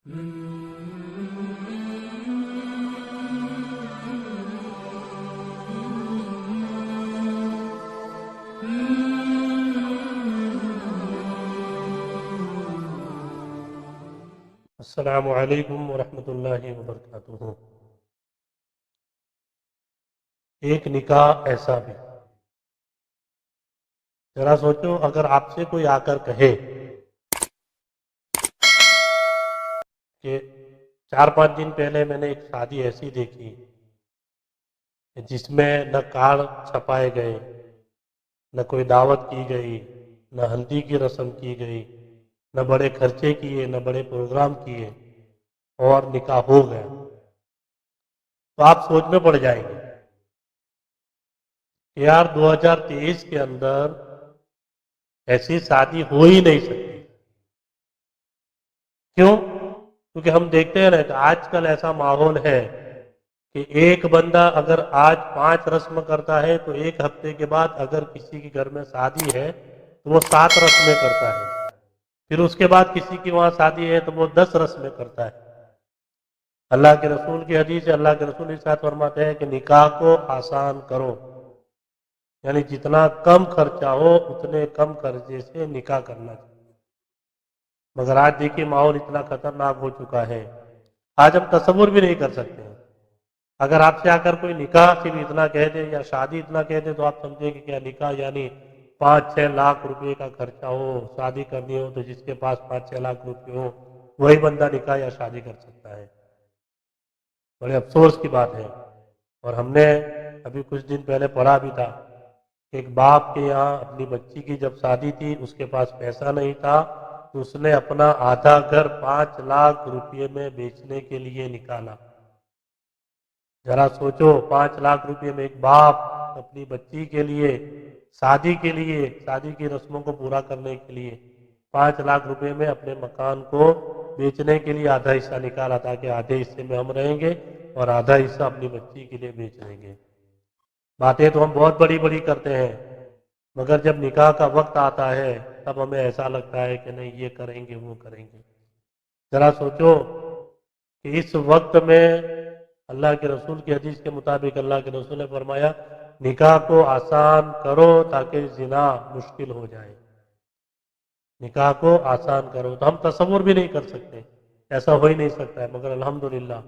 السلام علیکم ورحمۃ اللہ وبرکاتہ۔ ایک نکاح ایسا بھی، ذرا سوچو اگر آپ سے کوئی آ کر کہے کہ 4-5 دن پہلے میں نے ایک شادی ایسی دیکھی جس میں نہ کارڈ چھپائے گئے، نہ کوئی دعوت کی گئی، نہ ہلدی کی رسم کی گئی، نہ بڑے خرچے کیے، نہ بڑے پروگرام کیے، اور نکاح ہو گیا، تو آپ سوچ میں پڑ جائیں گے کہ یار 2023 کے اندر ایسی شادی ہو ہی نہیں سکتی۔ کیوں؟ کیونکہ ہم دیکھتے ہیں نا کہ آج کل ایسا ماحول ہے کہ ایک بندہ اگر آج 5 رسم کرتا ہے تو ایک ہفتے کے بعد اگر کسی کے گھر میں شادی ہے تو وہ 7 رسمیں کرتا ہے، پھر اس کے بعد کسی کی وہاں شادی ہے تو وہ 10 رسمیں کرتا ہے۔ اللہ کے رسول کی حدیث ہے، اللہ کے رسول ارشاد فرماتے ہیں کہ نکاح کو آسان کرو، یعنی جتنا کم خرچہ ہو اتنے کم خرچے سے نکاح کرنا چاہیے۔ مگر آج دیکھیے ماحول اتنا خطرناک ہو چکا ہے، آج ہم تصور بھی نہیں کر سکتے ہیں۔ اگر آپ سے آ کر کوئی نکاح صرف اتنا کہہ دے یا شادی اتنا کہہ دے تو آپ سمجھیں کہ کیا نکاح یعنی 5-6 لاکھ روپے کا خرچہ ہو، شادی کرنی ہو تو جس کے پاس 5-6 لاکھ روپے ہو وہی بندہ نکاح یا شادی کر سکتا ہے۔ بڑے افسوس کی بات ہے۔ اور ہم نے ابھی کچھ دن پہلے پڑھا بھی تھا کہ ایک باپ کے یہاں اپنی بچی کی جب شادی تھی، اس کے پاس پیسہ نہیں تھا تو اس نے اپنا آدھا گھر 5 لاکھ روپے میں بیچنے کے لیے نکالا۔ ذرا سوچو 5 لاکھ روپے میں ایک باپ اپنی بچی کے لیے شادی کی رسموں کو پورا کرنے کے لیے 5 لاکھ روپے میں اپنے مکان کو بیچنے کے لیے آدھا حصہ نکالا، تاکہ آدھے حصے میں ہم رہیں گے اور آدھا حصہ اپنی بچی کے لیے بیچ لیں گے۔ باتیں تو ہم بہت بڑی بڑی کرتے ہیں، مگر جب نکاح کا وقت آتا ہے تب ہمیں ایسا لگتا ہے کہ نہیں یہ کریں گے وہ کریں گے۔ ذرا سوچو کہ اس وقت میں اللہ کے رسول کی حدیث کے مطابق اللہ کے رسول نے فرمایا نکاح کو آسان کرو تاکہ زنا مشکل ہو جائے۔ نکاح کو آسان کرو تو ہم تصور بھی نہیں کر سکتے، ایسا ہو ہی نہیں سکتا ہے، مگر الحمدللہ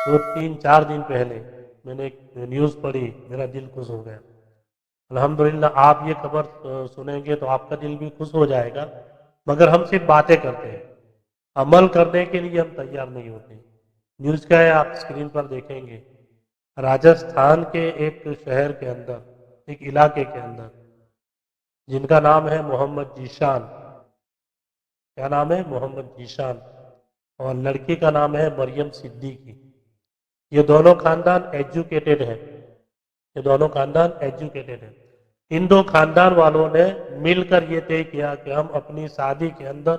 2-3-4 دن پہلے میں نے ایک نیوز پڑھی، میرا دل خوش ہو گیا۔ الحمدللہ آپ یہ خبر سنیں گے تو آپ کا دل بھی خوش ہو جائے گا، مگر ہم صرف باتیں کرتے ہیں، عمل کرنے کے لیے ہم تیار نہیں ہوتے۔ نیوز کیا ہے آپ اسکرین پر دیکھیں گے، راجستھان کے ایک شہر کے اندر، ایک علاقے کے اندر، جن کا نام ہے محمد ذیشان۔ کیا نام ہے؟ محمد ذیشان۔ اور لڑکی کا نام ہے مریم صدیقی۔ یہ دونوں خاندان ایجوکیٹڈ ہیں، یہ دونوں خاندان ایجوکیٹڈ ہیں۔ ان دو خاندان والوں نے مل کر یہ طے کیا کہ ہم اپنی شادی کے اندر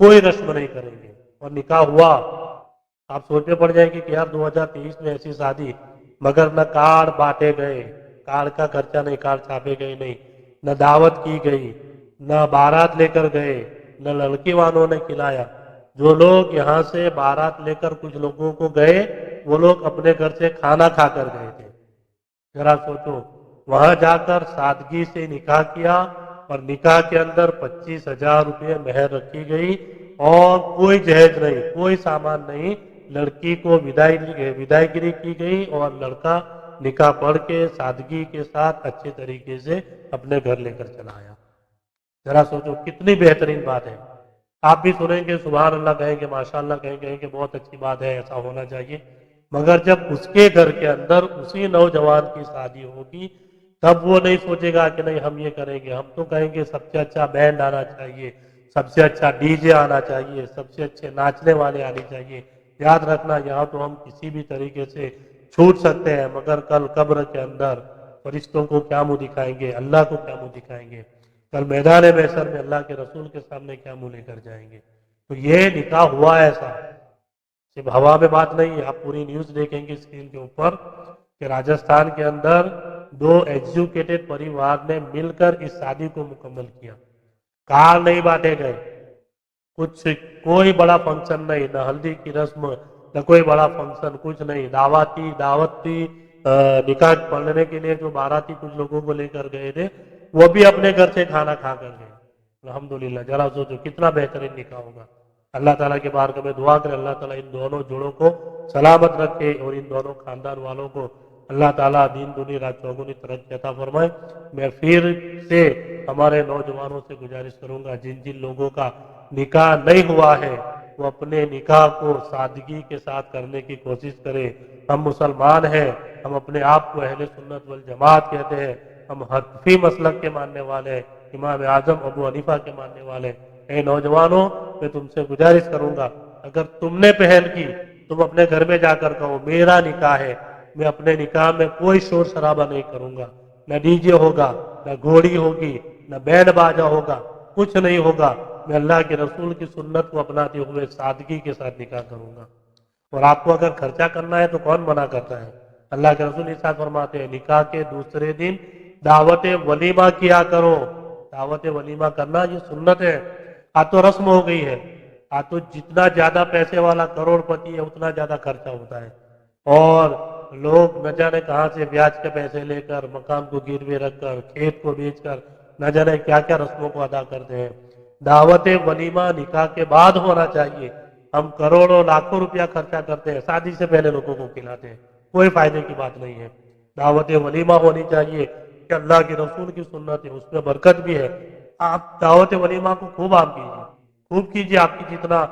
کوئی رسم نہیں کریں گے، اور نکاح ہوا۔ آپ سوچنے پڑ جائیں گے کہ یار 2023 میں ایسی شادی، مگر نہ کارڈ بانٹے گئے، کارڈ کا خرچہ نہیں، کارڈ چھاپے گئے نہیں، نہ دعوت کی گئی، نہ بارات لے کر گئے، نہ لڑکی والوں نے کھلایا۔ جو لوگ یہاں سے بارات لے کر کچھ لوگوں کو گئے، وہ لوگ اپنے گھر سے کھانا کھا کر گئے تھے۔ ذرا سوچو، وہاں جا کر سادگی سے نکاح کیا، اور نکاح کے اندر 25,000 روپے مہر رکھی گئی، اور کوئی جہیز نہیں، کوئی سامان نہیں، لڑکی کو ودائی گیری کی گئی، اور لڑکا نکاح پڑھ کے سادگی کے ساتھ اچھے طریقے سے اپنے گھر لے کر چلا آیا۔ ذرا سوچو کتنی بہترین بات ہے۔ آپ بھی سنیں گے سبحان اللہ کہیں گے، ماشاء اللہ کہیں گے کہ بہت اچھی بات ہے، ایسا ہونا چاہیے، مگر جب اس کے گھر کے اندر اسی نوجوان کی شادی ہوگی تب وہ نہیں سوچے گا کہ نہیں ہم یہ کریں گے، ہم تو کہیں گے سب سے اچھا بینڈ آنا چاہیے، سب سے اچھا ڈی جے آنا چاہیے، سب سے اچھے ناچنے والے آنے چاہیے۔ یاد رکھنا یہاں تو ہم کسی بھی طریقے سے چھوٹ سکتے ہیں، مگر کل قبر کے اندر فرشتوں کو کیا منہ دکھائیں گے، اللہ کو کیا منہ دکھائیں گے، کل میدان محشر میں اللہ کے رسول کے سامنے کیا منہ لے کر جائیں گے۔ تو یہ نکاح ہوا ایسا، صرف ہوا میں بات نہیں ہے، آپ پوری نیوز دیکھیں گے اسکرین کے اوپر کہ راجستھان کے اندر 2 ایجوکیٹڈ پریوار نے مل کر اس شادی کو مکمل کیا۔ کار نہیں بانٹے گئے، कुछ कोई बड़ा फंक्शन नहीं, न हल्दी की रस्म, न कोई बड़ा फंक्शन, कुछ नहीं। दावत थी निकाह पढ़ने के लिए जो बाराती कुछ लोगों को लेकर गए थे, वो भी अपने घर से खाना खा कर गए। अल्हम्दुलिल्लाह, जरा सोचो कितना बेहतरीन निकाह होगा। अल्लाह ताला के बारगाह में दुआ करें, अल्लाह ताला इन दोनों जोड़ों को सलामत रखे और इन दोनों खानदान वालों को अल्लाह ताला दीन दुनी रात चौगुनी तरक्की अता फरमाए। मैं फिर से हमारे नौजवानों से गुजारिश करूंगा, जिन जिन लोगों का निकाह नहीं हुआ है वो अपने निकाह को सादगी के साथ करने की कोशिश करें। हम मुसलमान हैं, हम अपने आप को अहले सुन्नत वल जमात कहते हैं, हम हनफी मसलक के मानने वाले हैं, इमाम आजम अबू हनीफा के मानने वाले हैं। ए नौजवानों, मैं तुमसे गुजारिश करूंगा, अगर तुमने पहल की, तुम अपने घर में जाकर कहो मेरा निकाह है, मैं अपने निकाह में कोई शोर शराबा नहीं करूंगा, न डीजे होगा, न घोड़ी होगी, न बैंड बाजा होगा, कुछ नहीं होगा। मैं अल्लाह के रसूल की सुन्नत को अपनाते हुए सादगी के साथ निकाह करूंगा। और आपको अगर खर्चा करना है तो कौन मना करता है? अल्लाह के रसूल इरशाद फरमाते हैं, निकाह के दूसरे दिन दावत वलीमा किया करो। दावत वलीमा करना ये सुन्नत है। आज तो रस्म हो गई है, आज तो जितना ज्यादा पैसे वाला करोड़पति है उतना ज्यादा खर्चा होता है, और लोग न जाने कहां से ब्याज के पैसे लेकर, मकान को गिरवे रखकर, खेत को बेचकर न जाने क्या क्या रस्मों को अदा करते हैं। दावत वलीमा निकाह के बाद होना चाहिए। हम करोड़ों लाखों रुपया खर्चा करते हैं, शादी से पहले लोगों को खिलाते हैं, कोई फायदे की बात नहीं है। दावत वलीमा होनी चाहिए कि अल्लाह के रसूल की सुन्नत है, उसमें बरकत भी है। आप दावत वलीमा को खूब आम कीजिए, खूब कीजिए, आपकी जितना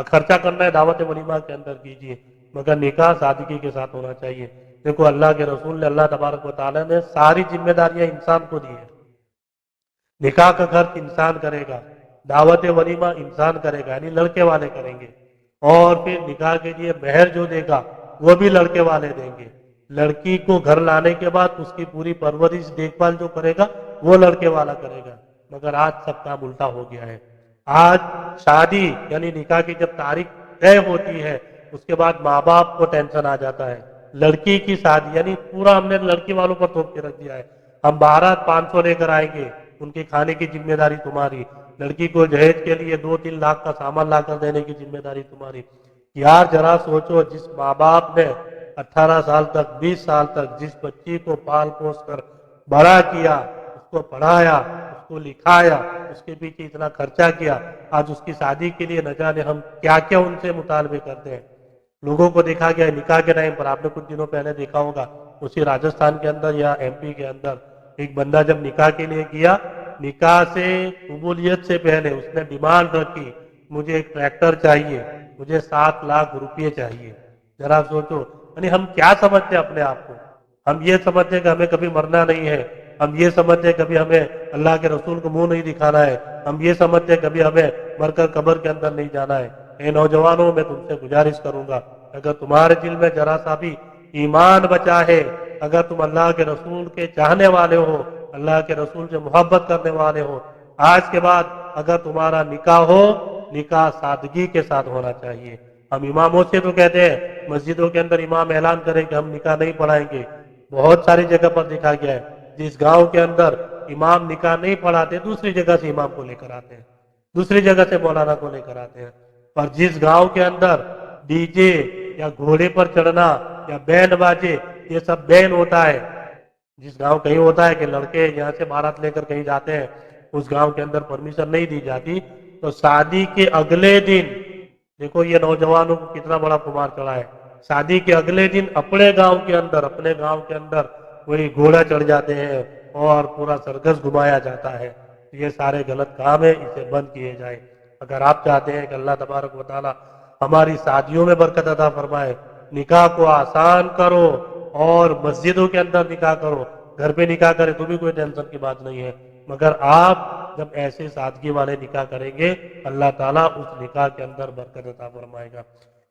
खर्चा करना है दावत वलीमा के अंदर कीजिए, मगर निकाह सादगी के साथ होना चाहिए। देखो, अल्लाह के रसूल ने, अल्लाह तबारक व तआला ने सारी जिम्मेदारियां इंसान को दी है। निकाह का खर्च इंसान करेगा, दावत वलीमा इंसान करेगा, यानी लड़के वाले करेंगे, और फिर निकाह के लिए महर जो देगा वो भी लड़के वाले देंगे। लड़की को घर लाने के बाद उसकी पूरी परवरिश देखभाल जो करेगा वो लड़के वाला करेगा। मगर आज सब काम उल्टा हो गया है। आज शादी यानी निकाह की जब तारीख तय होती है उसके बाद माँ बाप को टेंशन आ जाता है। लड़की की शादी यानी पूरा हमने लड़की वालों पर थोप के रख दिया है। हम 1200-500 लेकर आएंगे, उनके खाने की जिम्मेदारी तुम्हारी, लड़की को जहेज के लिए 2-3 लाख का सामान लाकर देने की जिम्मेदारी तुम्हारी। यार जरा सोचो, जिस माँ बाप ने 18 साल तक, 20 साल तक जिस बच्ची को पाल पोस कर बड़ा किया, उसको पढ़ाया, उसको लिखाया, उसके पीछे इतना खर्चा किया, आज उसकी शादी के लिए न जाने हम क्या क्या उनसे मुतालबे करते हैं। लोगों को देखा गया निकाह के टाइम पर, आपने कुछ दिनों पहले देखा होगा उसी राजस्थान के अंदर या एमपी के अंदर, एक बंदा जब निकाह के लिए गया, निकाह से कबूलियत से पहले उसने डिमांड रखी, मुझे एक ट्रैक्टर चाहिए, मुझे 7 लाख रुपये चाहिए। जरा सोचो, यानी हम क्या समझते हैं अपने आप को? हम ये समझते हैं कि हमें कभी मरना नहीं है, हम ये समझते हैं कभी हमें अल्लाह के रसूल को मुंह नहीं दिखाना है, हम ये समझते हैं कभी हमें मरकर कब्र के अंदर नहीं जाना है। ए नौजवानों, मैं तुमसे गुजारिश करूंगा, अगर तुम्हारे दिल में जरा सा भी ईमान बचा है, अगर तुम अल्लाह के रसूल के चाहने वाले हो, अल्लाह के रसूल से मोहब्बत करने वाले हो, आज के बाद अगर तुम्हारा निकाह हो, निकाह सादगी के साथ होना चाहिए। हम इमामों से तो कहते हैं, मस्जिदों के अंदर इमाम ऐलान करें कि हम निकाह नहीं पढ़ाएंगे। बहुत सारी जगह पर देखा गया है, जिस गांव के अंदर इमाम निकाह नहीं पढ़ाते, दूसरी जगह से इमाम को लेकर आते हैं, दूसरी जगह से मौलाना को लेकर आते हैं। और जिस गांव के अंदर डीजे या घोड़े पर चढ़ना या बैंड बाजे ये सब बैन होता है, जिस गांव कहीं होता है कि लड़के यहाँ से बारात लेकर कहीं जाते हैं, उस गांव के अंदर परमिशन नहीं दी जाती, तो शादी के अगले दिन, देखो ये नौजवानों को कितना बड़ा खुमार चढ़ा है, शादी के अगले दिन अपने गांव के अंदर वही घोड़ा चढ़ जाते हैं और पूरा सर्कस घुमाया जाता है। ये सारे गलत काम है, इसे बंद किए जाए। अगर आप चाहते हैं कि अल्लाह तबारक व तआला हमारी शादियों में बरकत अता फरमाए, निकाह को आसान करो और मस्जिदों के अंदर निकाह करो, घर पे निकाह करे तो भी कोई टेंशन की बात नहीं है, मगर आप जब ऐसे सादगी वाले निकाह करेंगे, अल्लाह ताला उस निकाह के अंदर बरकत अता फरमाएगा।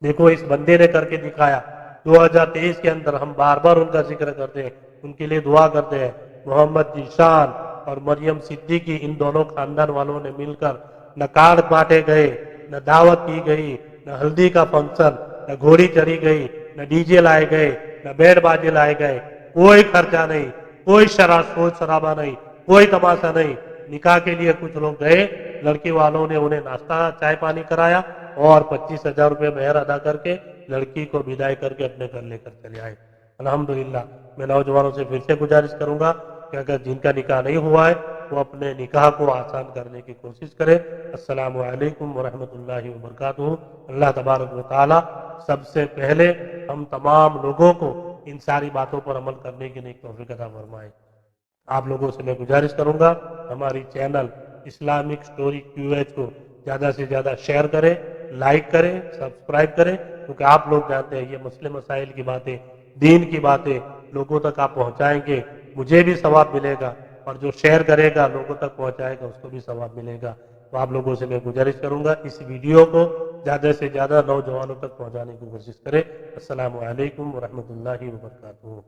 देखो, इस बंदे ने करके दिखाया। 2023 के अंदर हम बार बार उनका जिक्र करते हैं, उनके लिए दुआ करते हैं। मोहम्मद जीशान और मरियम सिद्दीकी, इन दोनों खानदान वालों ने मिलकर न कार्ड बांटे गए, न दावत की गई, न हल्दी का फंक्शन, न घोड़ी चढ़ी गई, न डीजे लाए गए, न बैंड बाजे लाए गए, कोई खर्चा नहीं, कोई शोर शराबा नहीं, कोई तमाशा नहीं, निकाह के लिए कुछ लोग गए, लड़की वालों ने उन्हें नाश्ता चाय पानी कराया और 25,000 रुपये मेहर अदा करके लड़की को विदाई करके अपने घर लेकर चले आए। अल्हम्दुलिल्लाह। मैं नौजवानों से फिर से गुजारिश करूंगा कि अगर जिनका निकाह नहीं हुआ है वो अपने निकाह को आसान करने की कोशिश करें। अस्सलामु अलैकुम वरहमतुल्लाहि वबरकातुहू। अल्लाह तबारक व तआला सबसे पहले हम तमाम लोगों को इन सारी बातों पर अमल करने की नेक तौफीक अता फरमाए। आप लोगों से मैं गुजारिश करूंगा हमारी चैनल इस्लामिक स्टोरी क्यूएच को ज़्यादा से ज़्यादा शेयर करें, लाइक करें, सब्सक्राइब करें, क्योंकि आप लोग जानते हैं ये मुस्लिम मसाइल की बातें, दीन की बातें लोगों तक आप पहुंचाएंगे, मुझे भी सवाब मिलेगा और जो शेयर करेगा लोगों तक पहुंचाएगा उसको भी सवाब मिलेगा। तो आप लोगों से मैं गुजारिश करूंगा इस वीडियो को ज़्यादा से ज़्यादा नौजवानों तक पहुंचाने की कोशिश करें। अस्सलामु अलैकुम वरहमतुल्लाहि वबरकातुहू।